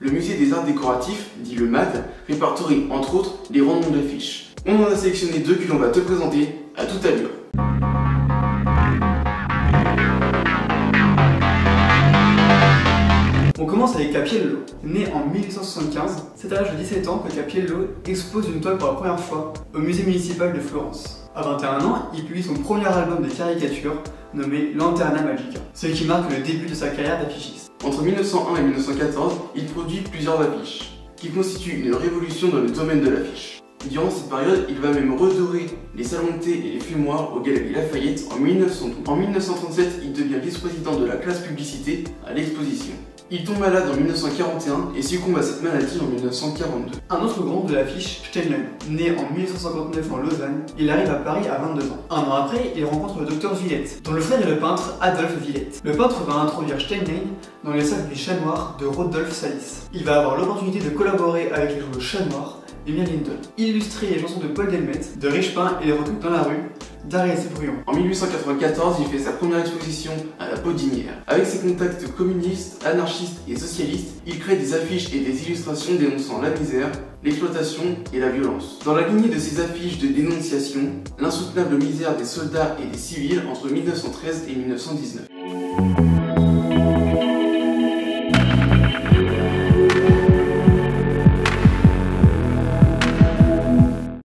Le musée des arts décoratifs, dit le MAD, répertorie entre autres les grands noms de l'affiche. On en a sélectionné deux que l'on va te présenter à toute allure. On commence avec Cappiello. Né en 1875, c'est à l'âge de 17 ans que Cappiello expose une toile pour la première fois au musée municipal de Florence. À 21 ans, il publie son premier album de caricature nommé Lanterna Magica, ce qui marque le début de sa carrière d'affichiste. Entre 1901 et 1914, il produit plusieurs affiches, qui constituent une révolution dans le domaine de l'affiche. Durant cette période, il va même redorer les salons de thé et les fumoirs aux Galeries Lafayette en 1912. En 1937, il devient vice-président de la classe publicité à l'exposition. Il tombe malade en 1941 et succombe à cette maladie en 1942. Un autre grand de l'affiche, Steinlen. Né en 1859 en Lausanne, il arrive à Paris à 22 ans. Un an après, il rencontre le docteur Villette, dont le frère est le peintre Adolphe Villette. Le peintre va introduire Steinlen dans les sacs des chats noirs de Rodolphe Salis. Il va avoir l'opportunité de collaborer avec les joueurs Chat Noir d'Emile Linton, illustrer les chansons de Paul Delmette, de Richepin et les retouches dans la rue d'Ariès et Bruyon. En 1894, il fait sa première exposition à la Baudinière. Avec ses contacts communistes, anarchistes et socialistes, il crée des affiches et des illustrations dénonçant la misère, l'exploitation et la violence. Dans la lignée de ces affiches de dénonciation, l'insoutenable misère des soldats et des civils entre 1913 et 1919.